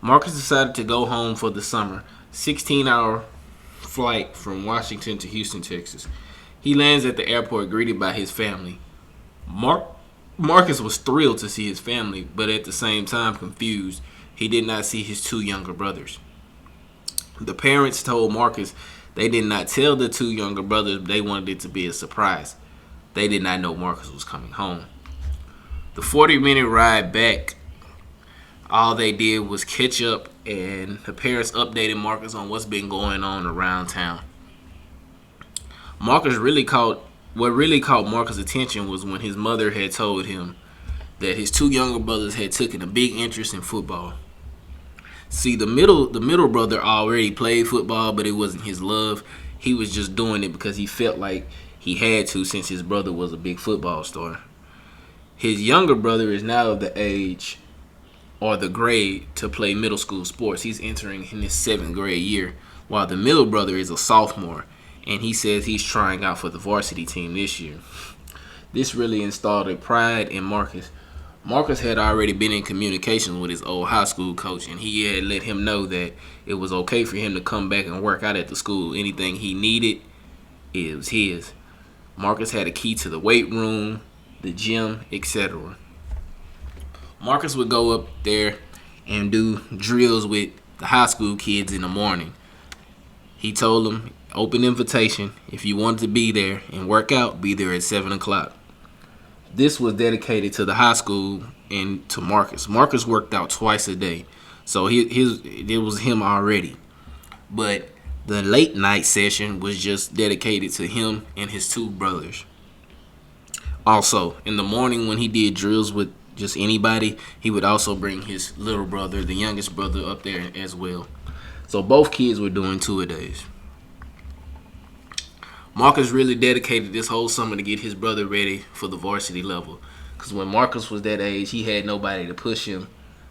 Marcus decided to go home for the summer. 16-hour flight from Washington to Houston, Texas. He lands at the airport greeted by his family. Marcus was thrilled to see his family, but at the same time confused. He did not see his two younger brothers. The parents told Marcus they did not tell the two younger brothers they wanted it to be a surprise. They did not know Marcus was coming home. The 40-minute ride back, all they did was catch up, and the parents updated Marcus on what's been going on around town. Marcus really caught What really caught Marcus' attention was when his mother had told him that his two younger brothers had taken a big interest in football. See, the middle brother already played football, but it wasn't his love. He was just doing it because he felt like he had to since his brother was a big football star. His younger brother is now of the age or the grade to play middle school sports. He's entering in his 7th grade year, while the middle brother is a sophomore, and he says he's trying out for the varsity team this year. This really installed a pride in Marcus. Marcus had already been in communications with his old high school coach, and he had let him know that it was okay for him to come back and work out at the school. Anything he needed, it was his. Marcus had a key to the weight room, the gym, etc. Marcus would go up there and do drills with the high school kids in the morning. He told them, open invitation. If you wanted to be there and work out, be there at 7 o'clock. This was dedicated to the high school and to Marcus. Marcus worked out twice a day, so it was him already. But the late night session was just dedicated to him and his two brothers. Also, in the morning when he did drills with just anybody, he would also bring his little brother, the youngest brother, up there as well. So both kids were doing two-a-days. Marcus really dedicated this whole summer to get his brother ready for the varsity level. Because when Marcus was that age, he had nobody to push him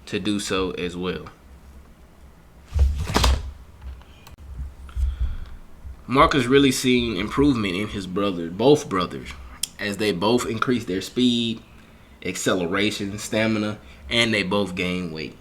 to do so as well. Marcus really seen improvement in his both brothers, as they both increased their speed, acceleration, stamina, and they both gained weight.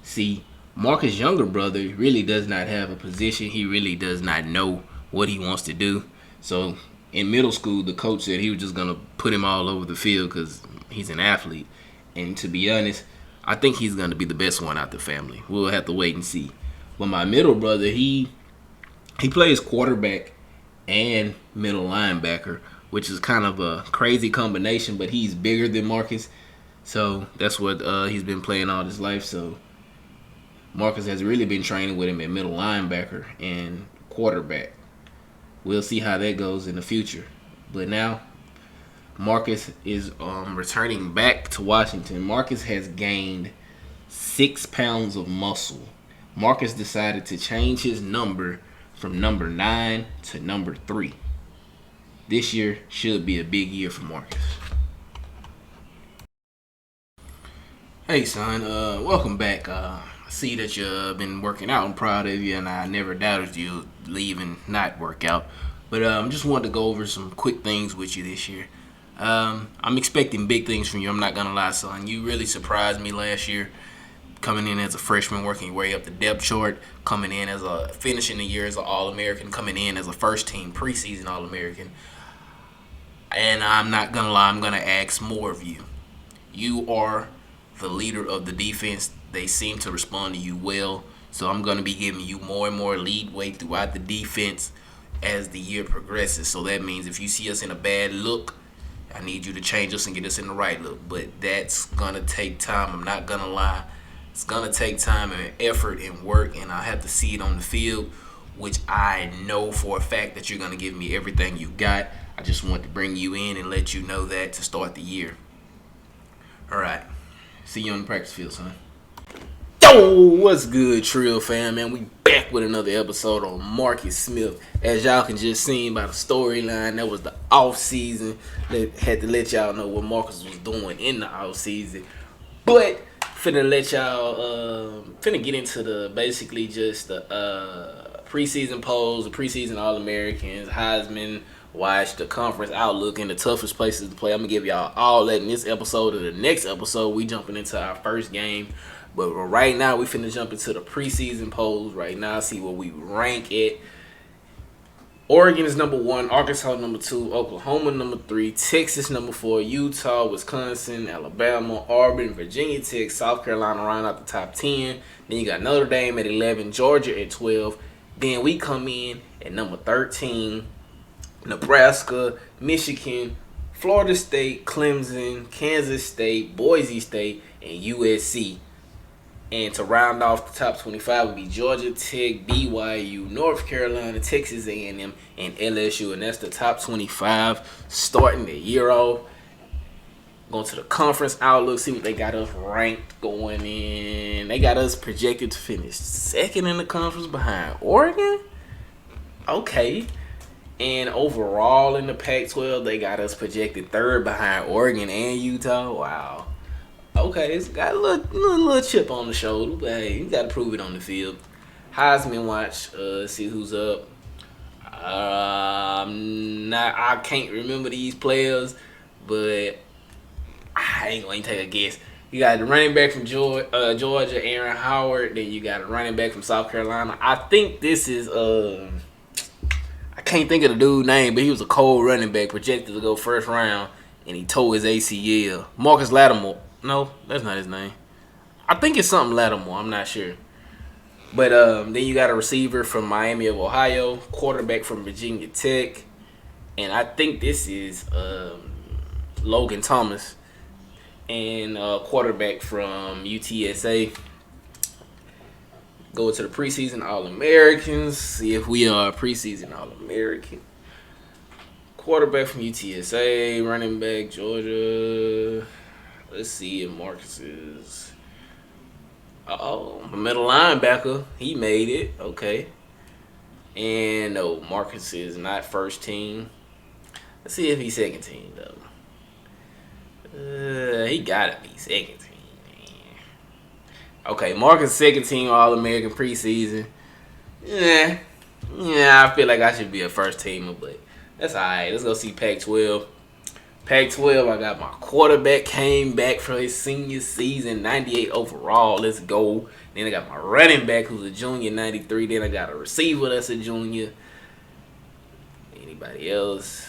See, Marcus' younger brother really does not have a position. He really does not know what he wants to do. So in middle school, the coach said he was just going to put him all over the field because he's an athlete. And to be honest, I think he's going to be the best one out the family. We'll have to wait and see. But my middle brother, he plays quarterback and middle linebacker, which is kind of a crazy combination, but he's bigger than Marcus. So that's what he's been playing all his life. So Marcus has really been training with him at middle linebacker and quarterback. We'll see how that goes in the future. But now, Marcus is returning back to Washington. Marcus has gained 6 pounds of muscle. Marcus decided to change his number from number 9 to number 3. This year should be a big year for Marcus. Hey, son, welcome back. I see that you've been working out. I'm proud of you, and I never doubted you'd leave and not work out. But just wanted to go over some quick things with you this year. I'm expecting big things from you. I'm not going to lie, son. You really surprised me last year, coming in as a freshman, working your way up the depth chart, coming in as finishing the year as an All-American, coming in as a first-team preseason All-American. And I'm not going to lie, I'm going to ask more of you. You are the leader of the defense. They seem to respond to you well. So I'm going to be giving you more and more leadway throughout the defense as the year progresses. So that means if you see us in a bad look, I need you to change us and get us in the right look. But that's going to take time. I'm not going to lie. It's going to take time and effort and work, and I have to see it on the field, which I know for a fact that you're going to give me everything you got. I just want to bring you in and let you know that to start the year. All right. See you on the practice field, son. Yo, what's good, Trill fam, man? We back with another episode on Marcus Smith. As y'all can just see by the storyline, that was the off-season. Had to let y'all know what Marcus was doing in the off-season. But finna get into the basically just the preseason polls, the preseason All-Americans, Heisman Watch, the conference outlook, and the toughest places to play. I'm gonna give y'all all that in this episode. In the next episode, we jumping into our first game But right now, we finna jump into the preseason polls right now, see where we rank it. Oregon is number 1, Arkansas number 2, Oklahoma number 3, Texas number 4, Utah, Wisconsin, Alabama, Auburn, Virginia Tech, South Carolina round out the top 10. Then you got Notre Dame at 11, Georgia at 12. Then we come in at number 13, Nebraska, Michigan, Florida State, Clemson, Kansas State, Boise State, and USC. And to round off the top 25 would be Georgia Tech, BYU, North Carolina, Texas A&M, and LSU. And that's the top 25 starting the year off. Going to the conference outlook, see what they got us ranked going in. They got us projected to finish second in the conference behind Oregon. Okay. And overall in the Pac-12, they got us projected third behind Oregon and Utah. Wow. Okay, it's got a little chip on the shoulder, but hey, you got to prove it on the field. Heisman watch, see who's up. I can't remember these players, but I ain't going to take a guess. You got the running back from Georgia, Aaron Howard. Then you got a running back from South Carolina. I think this is I can't think of the dude's name, but he was a cold running back projected to go first round, and he tore his ACL. Marcus Lattimore. No, that's not his name. I think it's something Lattimore. I'm not sure. But then you got a receiver from Miami of Ohio, quarterback from Virginia Tech, and I think this is Logan Thomas, and quarterback from UTSA. Go to the preseason All-Americans. See if we are a preseason All-American. Quarterback from UTSA, running back Georgia. Let's see if Marcus is. Middle linebacker. He made it. Okay. And no, Marcus is not first team. Let's see if he's second team though. He gotta be second team, man. Okay, Marcus second team All-American preseason. Yeah, I feel like I should be a first teamer, but that's alright. Let's go see Pac-12. Pac-12, I got my quarterback came back from his senior season, 98 overall. Let's go. Then I got my running back who's a junior, 93. Then I got a receiver that's a junior. Anybody else?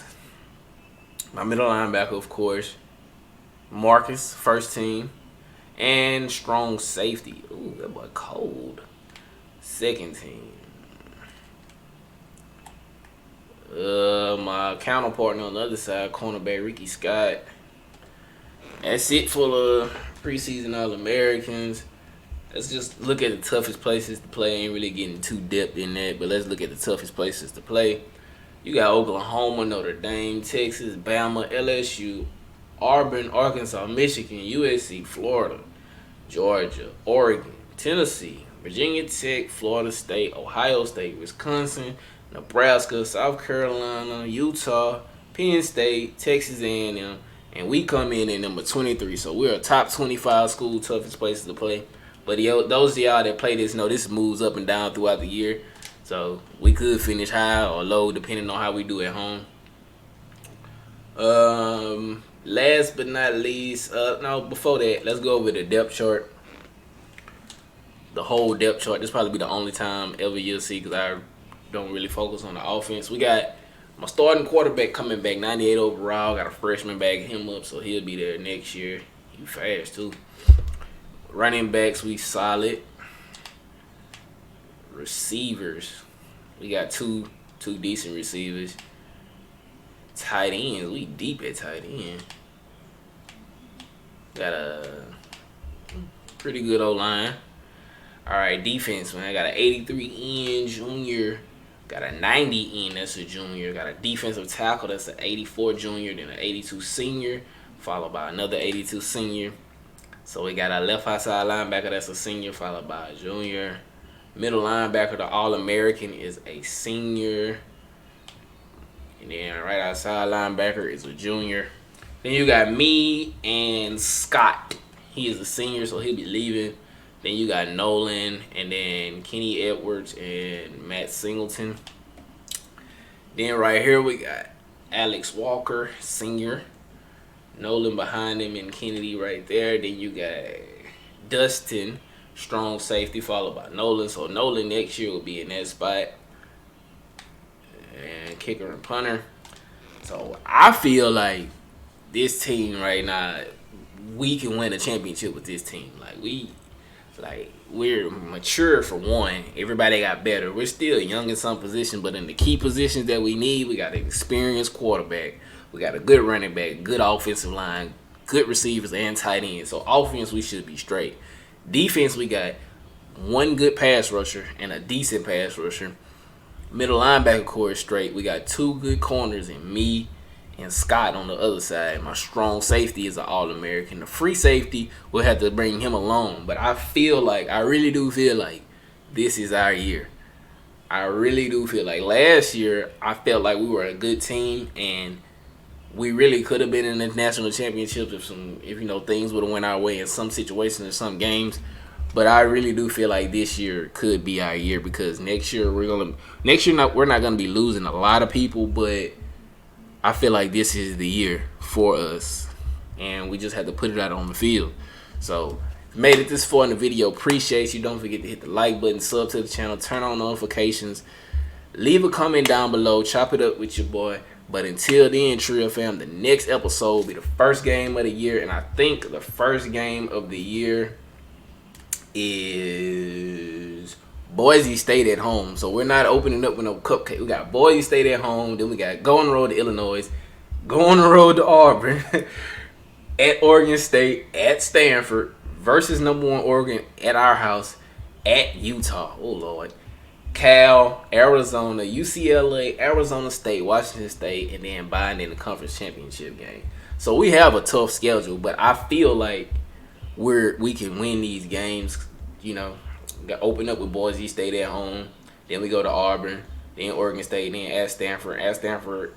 My middle linebacker, of course. Marcus, first team. And strong safety. Ooh, that boy cold. Second team. My counterpart on the other side, cornerback Ricky Scott. That's it for the preseason All-Americans. Let's just look at the toughest places to play. Ain't really getting too depth in that, but let's look at the toughest places to play. You got Oklahoma, Notre Dame, Texas, Bama, LSU, Auburn, Arkansas, Michigan, USC, Florida, Georgia, Oregon, Tennessee, Virginia Tech, Florida State, Ohio State, Wisconsin, Nebraska, South Carolina, Utah, Penn State, Texas A&M, and we come in at number 23. So we're a top 25 school, toughest places to play. But those of y'all that play this know this moves up and down throughout the year. So we could finish high or low depending on how we do at home. Last but not least, before that, let's go over the depth chart. The whole depth chart. This probably be the only time ever you'll see because I don't really focus on the offense. We got my starting quarterback coming back, 98 overall. Got a freshman backing him up, so he'll be there next year. He fast too. Running backs, we solid. Receivers, we got two decent receivers. Tight ends, we deep at tight end. Got a pretty good O-line. All right, defense, man. I got an 83 end junior. Got a 90 end, that's a junior. Got a defensive tackle, that's an 84 junior, then an 82 senior, followed by another 82 senior. So we got a left outside linebacker, that's a senior, followed by a junior. Middle linebacker, the All-American, is a senior. And then right outside linebacker is a junior. Then you got me and Scott. He is a senior, so he'll be leaving. Then you got Nolan, and then Kenny Edwards and Matt Singleton. Then right here we got Alex Walker, senior. Nolan behind him and Kennedy right there. Then you got Dustin strong safety, followed by Nolan. So Nolan next year will be in that spot, and kicker and punter. So I feel like this team right now, we can win a championship with this team. We're mature for one. Everybody got better. We're still young in some positions, but in the key positions that we need, we got an experienced quarterback. We got a good running back, good offensive line, good receivers, and tight ends. So offense, we should be straight. Defense, we got one good pass rusher and a decent pass rusher. Middle linebacker core is straight. We got two good corners in me and Scott on the other side. My strong safety is an All-American. The free safety, we'll have to bring him along. But I really do feel like this is our year. I really do feel like last year, I felt like we were a good team and we really could have been in the national championships if things would have went our way in some situations or some games. But I really do feel like this year could be our year because next year we're not gonna be losing a lot of people, but I feel like this is the year for us, and we just had to put it out on the field. So, if you made it this far in the video, appreciate you. Don't forget to hit the like button, sub to the channel, turn on notifications, leave a comment down below, chop it up with your boy. But until then, Trio fam, the next episode will be the first game of the year, and I think the first game of the year is Boise State at home. So we're not opening up with no cupcake. We got Boise State at home. Then we got go on the road to Illinois, go on the road to Auburn, at Oregon State, at Stanford, versus number 1 Oregon at our house, at Utah. Oh, Lord. Cal, Arizona, UCLA, Arizona State, Washington State, and then Biden in the conference championship game. So we have a tough schedule, but I feel like we can win these games. Got open up with Boise State at home, then we go to Auburn, then Oregon State, then at Stanford,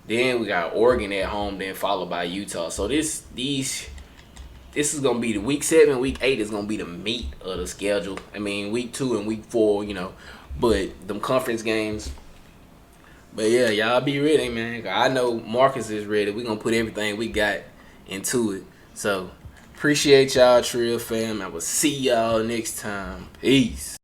then we got Oregon at home, then followed by Utah. So this is gonna be the week 7, week 8 is gonna be the meat of the schedule. I mean, week 2 and week 4, but them conference games. But yeah, y'all be ready, man. I know Marcus is ready. We're gonna put everything we got into it. So appreciate y'all, Trill fam. I will see y'all next time. Peace.